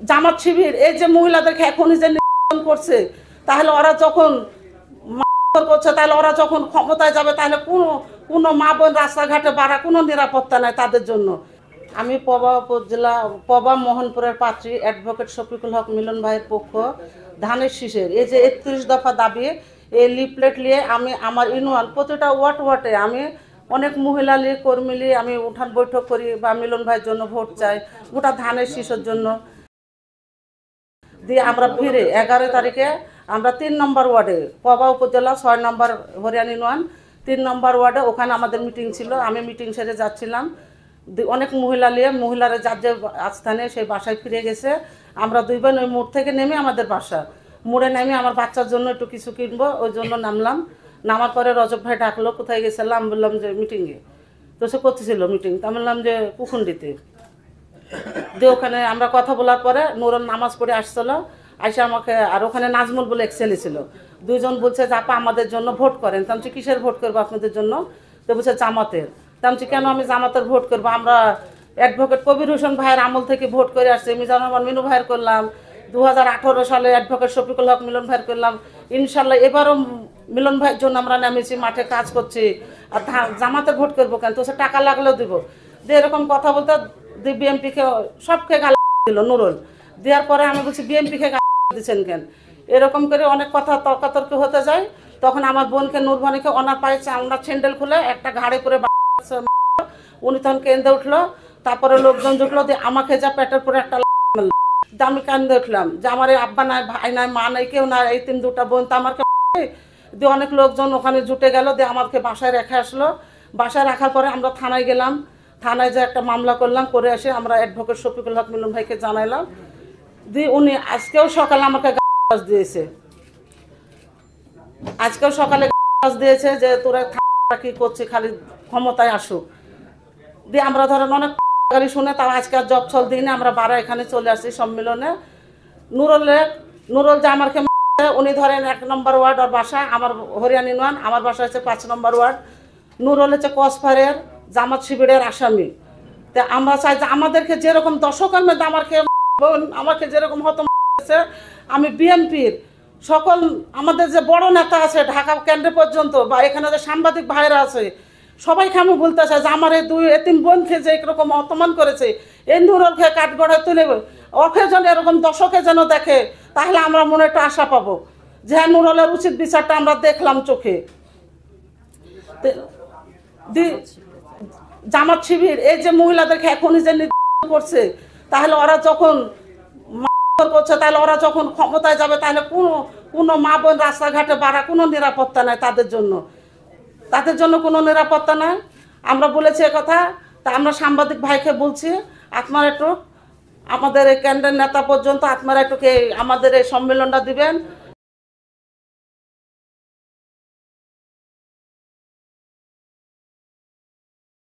জামাত শিবির এই যে মহিলাদেরকে এখনই যে নির্যাতন করছে, তাহলে ওরা যখন করছে, তাহলে ওরা যখন ক্ষমতায় যাবে, তাহলে কোনো মা বোন রাস্তাঘাটে বাড়া কোনো নিরাপত্তা নাই তাদের জন্য। আমি পবা উপজেলা পবা মোহনপুরের পাত্রী অ্যাডভোকেট শফিকুল হক মিলন ভাইয়ের পক্ষ ধানের শীষের এই যে 31 দফা দাবি, এই লিফলেট নিয়ে আমি আমার ইউনিয়ন প্রতিটা ওয়ার্ডে আমি অনেক মহিলা লীগ কর্মী লীগ আমি উঠান বৈঠক করি বা মিলন ভাইয়ের জন্য ভোট চাই, গোটা ধানের শীষের জন্য দিয়ে আমরা ফিরে 11 তারিখে আমরা 3 নম্বর ওয়ার্ডে পবা উপজেলা 6 নম্বর হরিয়ানা ইউনিয়ন 3 নম্বর ওয়ার্ডে ওখানে আমাদের মিটিং ছিল। আমি মিটিং সেরে যাচ্ছিলাম, অনেক মহিলা নিয়ে মহিলারা যার যে স্থানে সেই বাসায় ফিরে গেছে। আমরা দুই বোন ওই মোড় থেকে নেমে আমাদের বাসা মোড়ে নেমে আমার বাচ্চার জন্য একটু কিছু কিনবো, ওই জন্য নামলাম। নামার পরে রজব ভাই ডাকলো, কোথায় গেছিলাম? বললাম যে মিটিংয়ে। তো সে করতেছিল মিটিং, তা বললাম যে কুখুন্ডিতে। দিয়ে ওখানে আমরা কথা বলার পরে নুরন নামাজ পড়ে আসছিল, আইসা আমাকে, আর ওখানে নাজমুল বলে এক ছেলে ছিল, দুইজন বলছে যে আপা আমাদের জন্য ভোট করেন। তা আমি কিসের ভোট করবো আপনাদের জন্য? তো বলছে জামাতের। তা আমি কেন আমি জামাতের ভোট করবো? আমরা অ্যাডভোকেট কবির হোসেন ভাইয়ের আমল থেকে ভোট করে আসছি, মিজানুর রহমান মিনু ভাইয়ের করলাম, 2018 সালে অ্যাডভোকেট শফিকুল হক মিলন ভাইয়ের করলাম, ইনশাল্লাহ এবারও মিলন ভাইয়ের জন্য আমরা নেমেছি, মাঠে কাজ করছি। আর জামাতের ভোট করবো কেন? তো সে টাকা লাগলেও দিব। দিয়ে এরকম কথা বলতে বিএমপিকে সবকে গালি দিল নুরুল। দেওয়ার পরে আমি বলছি বিএমপিকে গালি দিচ্ছেন কেন? এরকম করে অনেক কথা তর্কাতর্কি হতে যায়। তখন আমার বোনকে নূরবানীকে ওনার পায়ে চামড়া স্যান্ডেল খুলে একটা ঘাড়ে করে উনি তখন কেঁদে উঠলো। তারপরে লোকজন জুটলো, দিয়ে আমাকে যা পেটের পরে একটা আমি কান্দে উঠলাম যে আমার এই আব্বা নাই, ভাই নাই, মা নাই, কেউ নাই, এই 3-2টা বোন তো আমাকে। দিয়ে অনেক লোকজন ওখানে জুটে গেল, দিয়ে আমাকে বাসায় রেখে আসলো। বাসায় রাখার পরে আমরা থানায় গেলাম, থানায় যে একটা মামলা করলাম, করে এসে আমরা অ্যাডভোকেট শফিকুল হক মিলন ভাইকে জানাইলাম। দিয়ে উনি আজকেও সকালে আমাকে গাছ দিয়েছে, আজকেও সকালে গাছ দিয়েছে যে তোরা কি করছে, খালি ক্ষমতায় আসুক। দিয়ে আমরা ধরেন অনেক গালি শুনে তাও আজকে আর জব ছল দিই না, আমরা 12 এখানে চলে আসছি সম্মেলনে। নুরুল যে আমাকে উনি ধরেন 1 নম্বর ওয়ার্ড ওর বাসা, আমার হরিয়ানা ইউনিয়ন, আমার বাসা হচ্ছে 5 নম্বর ওয়ার্ড। নুরুল হচ্ছে কসফারের জামাত শিবিরের আসামি। তা আমরা চাই যে আমাদেরকে যেরকম দর্শকর্মের আমাকে যেরকম হত, আমি বিএনপির সকল আমাদের যে বড় নেতা আছে ঢাকা কেন্দ্র পর্যন্ত বা এখানে যে সাংবাদিক ভাইরা আছে সবাইকে আমি বলতে চাই যে আমার এই 2 এতিম বোনকে যে এরকম অপমান করেছে, এই নুরুলকে কাঠগড়ায় তুলে ওকে যেন এরকম দর্শকে যেন দেখে, তাহলে আমরা মনে একটা আশা পাবো যে হ্যাঁ নুরুলের উচিত বিচারটা আমরা দেখলাম চোখে। জামাত শিবির এই যে মহিলাদেরকে এখনই যে নির্যাতন করছে, তাহলে ওরা যখন করছে, তাহলে ওরা যখন ক্ষমতায় যাবে, তাহলে কোনো মা বোন রাস্তাঘাটে বাড়া কোনো নিরাপত্তা নাই তাদের জন্য কোনো নিরাপত্তা নাই। আমরা বলেছি কথা, তা আমরা সাংবাদিক ভাইকে বলছি আপনারা একটু আমাদের এই কেন্দ্রের নেতা পর্যন্ত আপনারা একটু আমাদের এই সম্মেলনটা দিবেন।